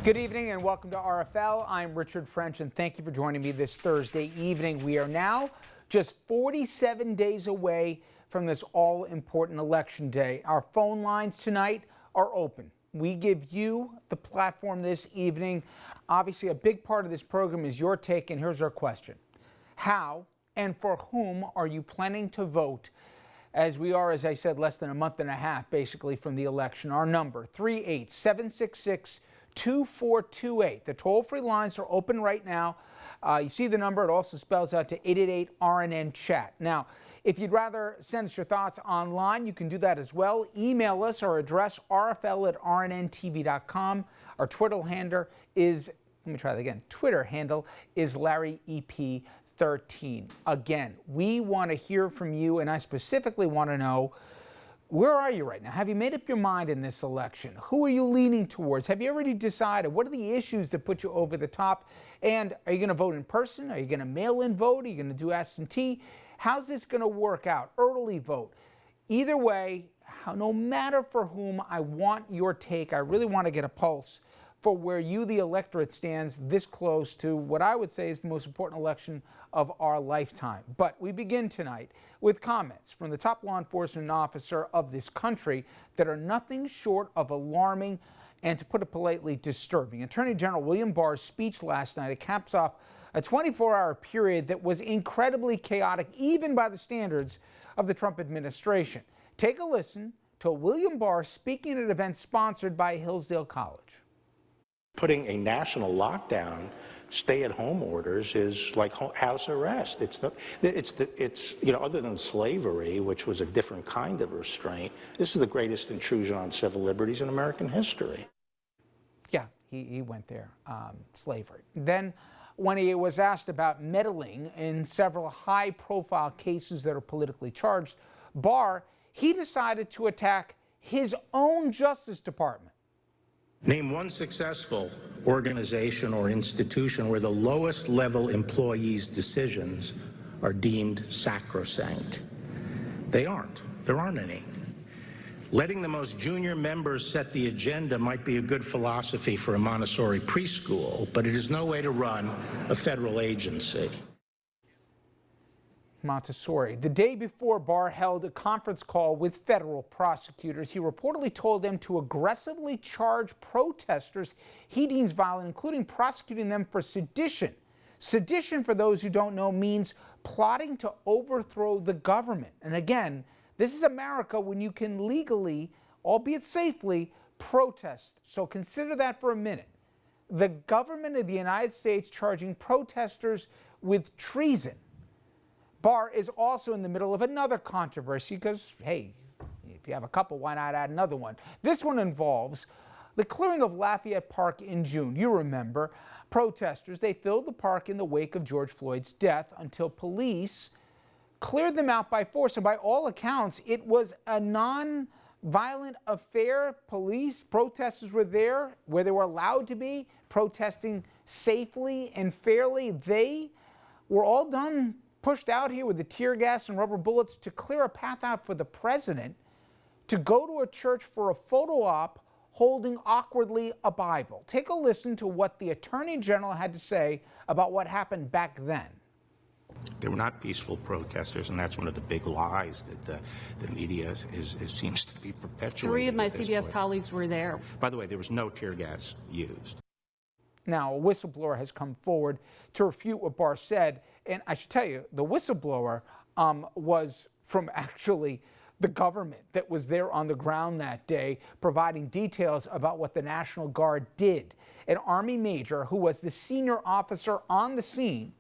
Good evening and welcome to RFL. I'm Richard French and thank you for joining me this Thursday evening. We are now just 47 days away from this all-important election day. Our phone lines tonight are open. We give you the platform this evening. Obviously, a big part of this program is your take, and here's our question. How and for whom are you planning to vote as we are, as I said, less than a month and a half, basically, from the election? Our number, 38766 2428. The toll-free lines are open right now. You see the number. It also spells out to 888-RNN-CHAT. Now, if you'd rather send us your thoughts online, you can do that as well. Email us. Our address, rfl@rnntv.com. Our Twitter handle is, Twitter handle is LarryEP13. Again, we want to hear from you, and I specifically want to know, where are you right now? Have you made up your mind in this election? Who are you leaning towards? Have you already decided? What are the issues that put you over the top? And are you going to vote in person? Are you going to mail-in vote? Are you going to do absentee? How's this going to work out? Early vote? Either way, no matter for whom, I want your take. I really want to get a pulse for where you, the electorate, stands this close to what I would say is the most important election of our lifetime. But we begin tonight with comments from the top law enforcement officer of this country that are nothing short of alarming and, to put it politely, disturbing. Attorney General William Barr's speech last night, it caps off a 24-hour period that was incredibly chaotic, even by the standards of the Trump administration. Take a listen to William Barr speaking at an event sponsored by Hillsdale College. Putting a national lockdown, stay-at-home orders is like house arrest. It's other than slavery, which was a different kind of restraint, this is the greatest intrusion on civil liberties in American history. Yeah, he went there, slavery. Then when he was asked about meddling in several high-profile cases that are politically charged, Barr, he decided to attack his own Justice Department. Name one successful organization or institution where the lowest level employees' decisions are deemed sacrosanct. They aren't. There aren't any. Letting the most junior members set the agenda might be a good philosophy for a Montessori preschool, but it is no way to run a federal agency. Montessori. The day before, Barr held a conference call with federal prosecutors. He reportedly told them to aggressively charge protesters he deems violent, including prosecuting them for sedition. Sedition, for those who don't know, means plotting to overthrow the government. And again, this is America when you can legally, albeit safely, protest. So consider that for a minute. The government of the United States charging protesters with treason. Barr is also in the middle of another controversy because, hey, if you have a couple, why not add another one? This one involves the clearing of Lafayette Park in June. You remember, protesters, they filled the park in the wake of George Floyd's death until police cleared them out by force. And by all accounts, it was a non-violent affair. Protesters were there where they were allowed to be, protesting safely and fairly. They were all pushed out here with the tear gas and rubber bullets to clear a path out for the president to go to a church for a photo op holding awkwardly a Bible. Take a listen to what the Attorney General had to say about what happened back then. They were not peaceful protesters, and that's one of the big lies that the media seems to be perpetuating. 3 of my CBS colleagues were there. By the way, there was no tear gas used. Now, a whistleblower has come forward to refute what Barr said, and I should tell you, the whistleblower was from actually the government that was there on the ground that day, providing details about what the National Guard did. An Army major who was the senior officer on the scene,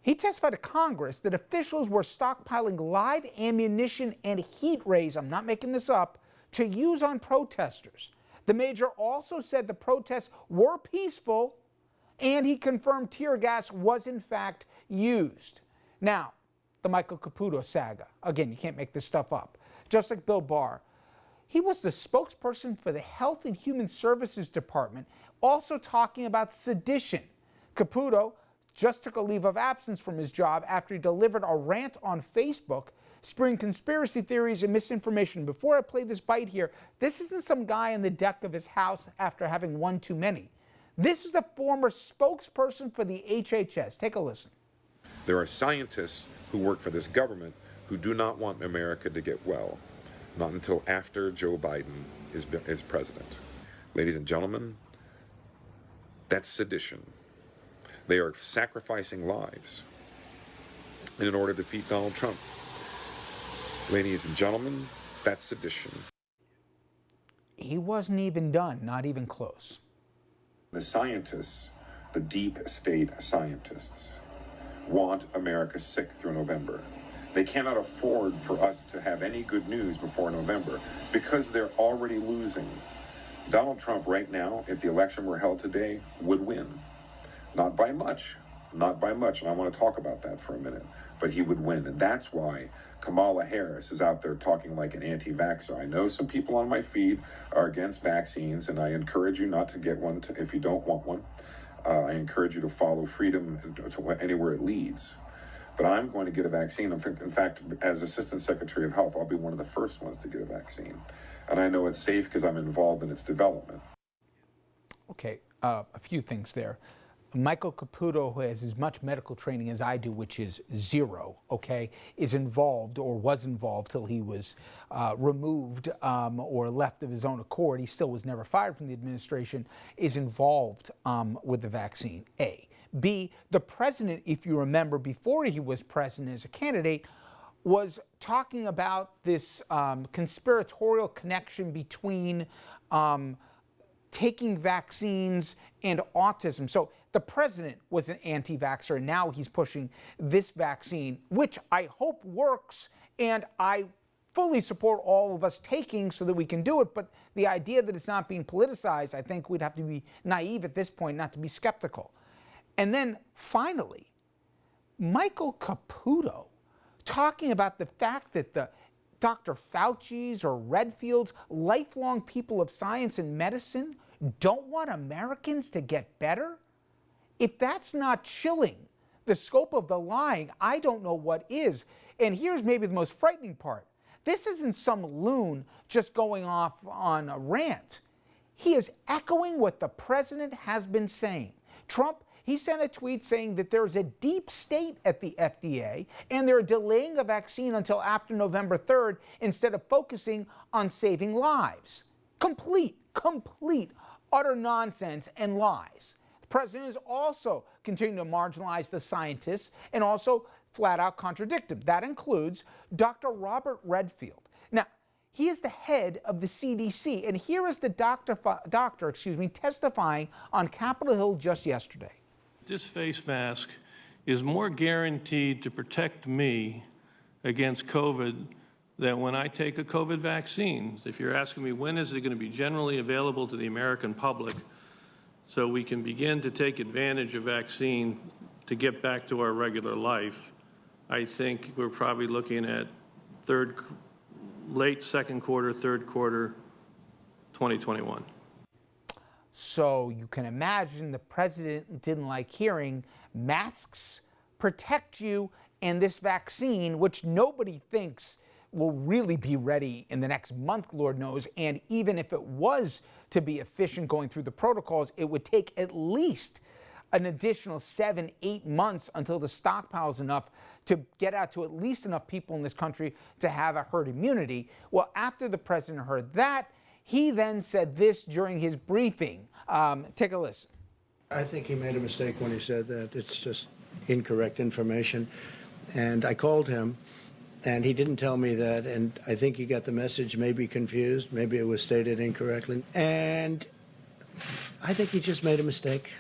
he testified to Congress that officials were stockpiling live ammunition and heat rays, I'm not making this up, to use on protesters. The major also said the protests were peaceful, and he confirmed tear gas was in fact used. Now, the Michael Caputo saga. Again, you can't make this stuff up. Just like Bill Barr, he was the spokesperson for the Health and Human Services Department, also talking about sedition. Caputo just took a leave of absence from his job after he delivered a rant on Facebook spewing conspiracy theories and misinformation. Before I play this bite here, this isn't some guy in the deck of his house after having one too many. This is the former spokesperson for the HHS. Take a listen. There are scientists who work for this government who do not want America to get well, not until after Joe Biden is president. Ladies and gentlemen, that's sedition. They are sacrificing lives in order to defeat Donald Trump. Ladies and gentlemen, that's sedition. He wasn't even done, not even close. The scientists, the deep state scientists, want America sick through November. They cannot afford for us to have any good news before November because they're already losing. Donald Trump right now, if the election were held today, would win. Not by much, and I want to talk about that for a minute, but he would win. And that's why Kamala Harris is out there talking like an anti-vaxxer. I know some people on my feed are against vaccines, and I encourage you not to get one if you don't want one. I encourage you to follow freedom to anywhere it leads. But I'm going to get a vaccine. In fact, as Assistant Secretary of Health, I'll be one of the first ones to get a vaccine. And I know it's safe because I'm involved in its development. Okay, a few things there. Michael Caputo, who has as much medical training as I do, which is zero, okay, is involved or was involved till he was removed or left of his own accord. He still was never fired from the administration, is involved with the vaccine, A. B, the president, if you remember, before he was president as a candidate, was talking about this conspiratorial connection between taking vaccines and autism. So the president was an anti-vaxxer, and now he's pushing this vaccine, which I hope works, and I fully support all of us taking so that we can do it. But the idea that it's not being politicized, I think we'd have to be naive at this point not to be skeptical. And then finally, Michael Caputo talking about the fact that the Dr. Fauci's or Redfield's lifelong people of science and medicine don't want Americans to get better? If that's not chilling the scope of the lying, I don't know what is. And here's maybe the most frightening part. This isn't some loon just going off on a rant. He is echoing what the president has been saying. Trump, he sent a tweet saying that there is a deep state at the FDA and they're delaying a vaccine until after November 3rd instead of focusing on saving lives. Complete, utter nonsense and lies. The president is also continuing to marginalize the scientists and also flat out contradict them. That includes Dr. Robert Redfield. Now, he is the head of the CDC, and here is the doctor testifying on Capitol Hill just yesterday. This face mask is more guaranteed to protect me against COVID than when I take a COVID vaccine. If you're asking me when is it going to be generally available to the American public so we can begin to take advantage of vaccine to get back to our regular life, I think we're probably looking at late second quarter, third quarter, 2021. So you can imagine the president didn't like hearing masks protect you and this vaccine, which nobody thinks will really be ready in the next month, Lord knows. And even if it was to be efficient going through the protocols, it would take at least an additional 7-8 months until the stockpile's enough to get out to at least enough people in this country to have a herd immunity. Well, after the president heard that, he then said this during his briefing. Take a listen. I think he made a mistake when he said that. It's just incorrect information. And I called him, and he didn't tell me that. And I think he got the message, maybe confused. Maybe it was stated incorrectly. And I think he just made a mistake.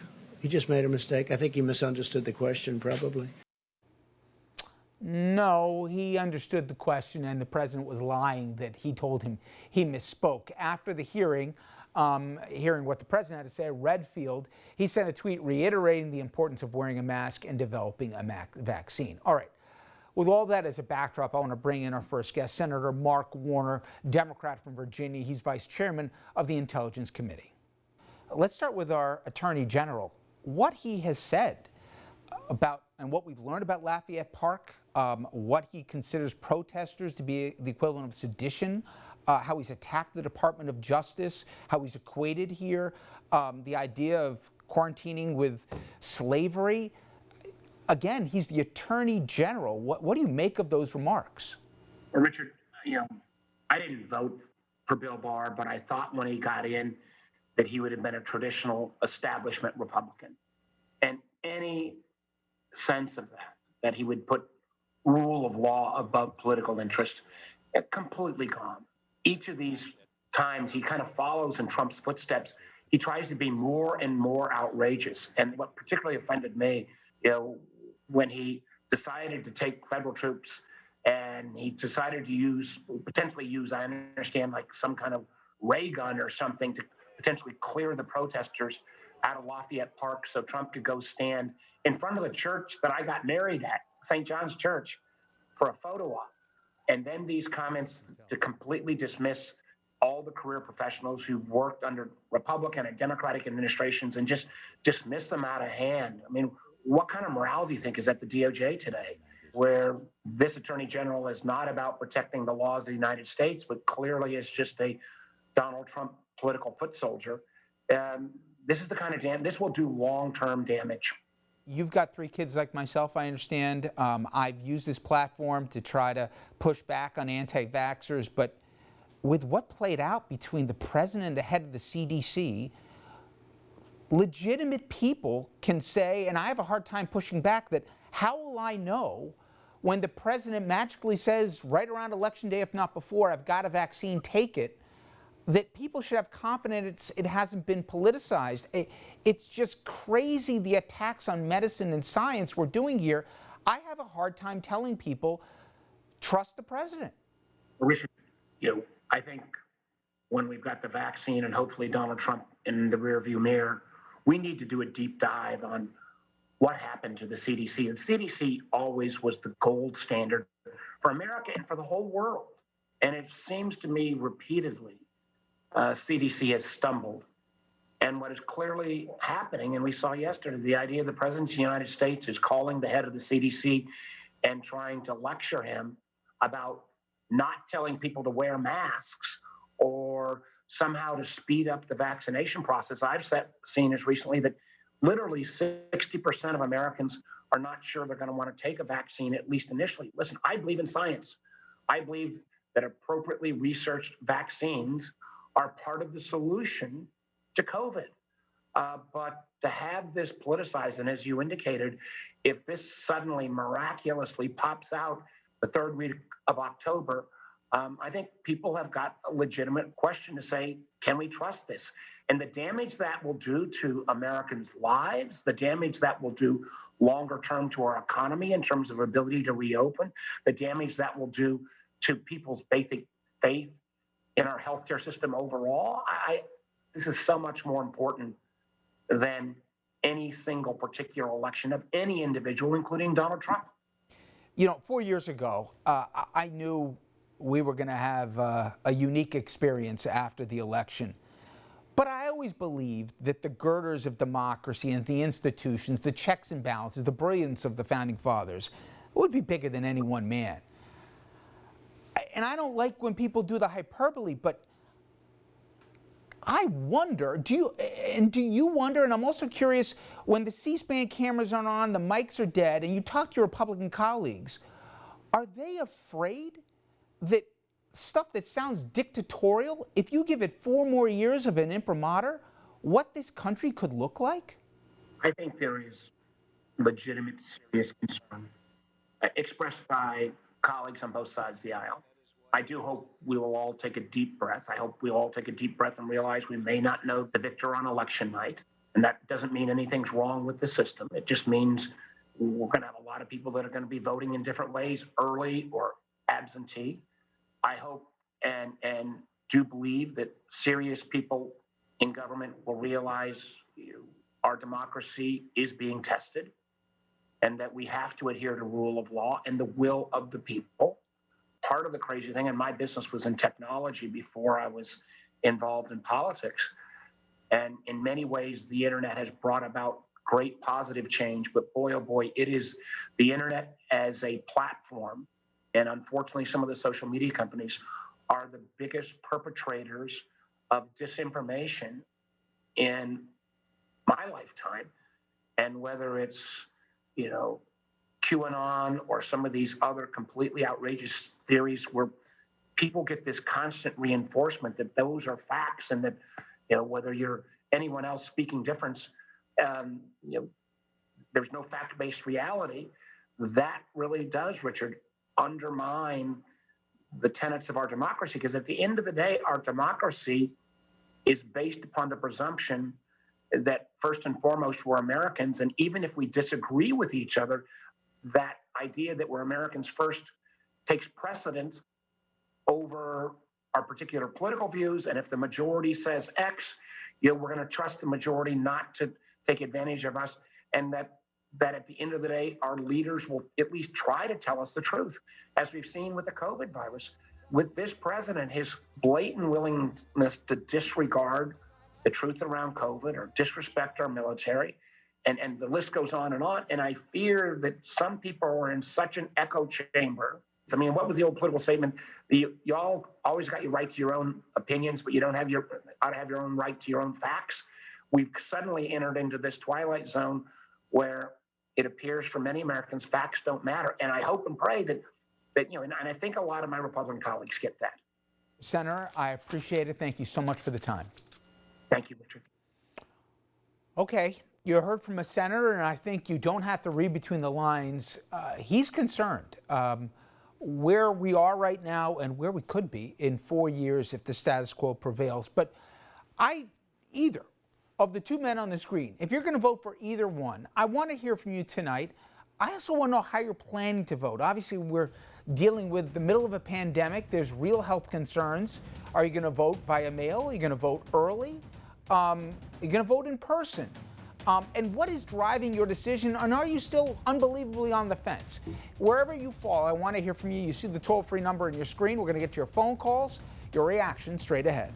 I think he misunderstood the question, probably. No, he understood the question, and the president was lying that he told him he misspoke. After the hearing, hearing what the president had to say, Redfield, he sent a tweet reiterating the importance of wearing a mask and developing a vaccine. All right. With all that as a backdrop, I want to bring in our first guest, Senator Mark Warner, Democrat from Virginia. He's vice chairman of the Intelligence Committee. Let's start with our Attorney General. What he has said about and what we've learned about Lafayette Park, what he considers protesters to be the equivalent of sedition, how he's attacked the Department of Justice, how he's equated here the idea of quarantining with slavery. Again, he's the Attorney General. What do you make of those remarks? Well, Richard, I didn't vote for Bill Barr, but I thought when he got in that he would have been a traditional establishment Republican. And any sense of that he would put rule of law above political interest, completely gone. Each of these times he kind of follows in Trump's footsteps. He tries to be more and more outrageous. And what particularly offended me, when he decided to take federal troops and he decided to potentially use, I understand, like some kind of ray gun or something to potentially clear the protesters out of Lafayette Park so Trump could go stand in front of the church that I got married at, St. John's Church, for a photo op. And then these comments to completely dismiss all the career professionals who've worked under Republican and Democratic administrations and just dismiss them out of hand. I mean, what kind of morale do you think is at the DOJ today, where this Attorney General is not about protecting the laws of the United States, but clearly is just a Donald Trump political foot soldier? This is the kind of this will do long-term damage. You've got 3 kids like myself, I understand. I've used this platform to try to push back on anti-vaxxers, but with what played out between the president and the head of the CDC, legitimate people can say, and I have a hard time pushing back, that how will I know when the president magically says right around Election Day, if not before, I've got a vaccine, take it, that people should have confidence it hasn't been politicized. It's just crazy the attacks on medicine and science we're doing here. I have a hard time telling people, trust the president. I think when we've got the vaccine and hopefully Donald Trump in the rearview mirror, we need to do a deep dive on what happened to the CDC. The CDC always was the gold standard for America and for the whole world. And it seems to me repeatedly, CDC has stumbled. And what is clearly happening, and we saw yesterday, the idea the President of the United States is calling the head of the CDC and trying to lecture him about not telling people to wear masks or somehow to speed up the vaccination process. I've seen as recently that literally 60% of Americans are not sure they're going to want to take a vaccine, at least initially. Listen, I believe in science. I believe that appropriately researched vaccines are part of the solution to COVID. But to have this politicized, and as you indicated, if this suddenly miraculously pops out the 3rd week of October, I think people have got a legitimate question to say, can we trust this? And the damage that will do to Americans' lives, the damage that will do longer term to our economy in terms of ability to reopen, the damage that will do to people's basic faith in our healthcare system overall, this is so much more important than any single particular election of any individual, including Donald Trump. 4 years ago, I knew we were going to have a unique experience after the election. But I always believed that the girders of democracy and the institutions, the checks and balances, the brilliance of the Founding Fathers would be bigger than any one man. And I don't like when people do the hyperbole, but I wonder, do you wonder, and I'm also curious, when the C-SPAN cameras aren't on, the mics are dead, and you talk to your Republican colleagues, are they afraid that stuff that sounds dictatorial, if you give it 4 more years of an imprimatur, what this country could look like? I think there is legitimate, serious concern expressed by colleagues on both sides of the aisle. I do hope we will all take a deep breath. I hope we'll all take a deep breath and realize we may not know the victor on election night. And that doesn't mean anything's wrong with the system. It just means we're going to have a lot of people that are going to be voting in different ways, early or absentee. I hope and do believe that serious people in government will realize our democracy is being tested and that we have to adhere to rule of law and the will of the people. Part of the crazy thing, and my business was in technology before I was involved in politics, and in many ways the internet has brought about great positive change, but boy, oh boy, it is the internet as a platform, and unfortunately some of the social media companies are the biggest perpetrators of disinformation in my lifetime. And whether it's, QAnon or some of these other completely outrageous theories where people get this constant reinforcement that those are facts and that, whether you're anyone else speaking difference, there's no fact-based reality. That really does, Richard, undermine the tenets of our democracy, because at the end of the day, our democracy is based upon the presumption that first and foremost we're Americans, and even if we disagree with each other, that idea that we're Americans first takes precedence over our particular political views. And if the majority says X, we're going to trust the majority not to take advantage of us, and that at the end of the day, our leaders will at least try to tell us the truth, as we've seen with the COVID virus. With this president, his blatant willingness to disregard the truth around COVID or disrespect our military, and the list goes on. And I fear that some people are in such an echo chamber. I mean, what was the old political statement? Y'all always got your right to your own opinions, but you ought to have your own right to your own facts. We've suddenly entered into this twilight zone where it appears for many Americans, facts don't matter. And I hope and pray that and I think a lot of my Republican colleagues get that. Senator, I appreciate it. Thank you so much for the time. Thank you, Richard. Okay, you heard from a senator, and I think you don't have to read between the lines. He's concerned where we are right now and where we could be in 4 years if the status quo prevails. But either of the two men on the screen, if you're going to vote for either one, I want to hear from you tonight. I also want to know how you're planning to vote. Obviously, we're dealing with the middle of a pandemic. There's real health concerns. Are you going to vote via mail? Are you going to vote early? Are you going to vote in person? And what is driving your decision? And are you still unbelievably on the fence? Wherever you fall, I want to hear from you. You see the toll-free number on your screen. We're going to get to your phone calls, your reaction straight ahead.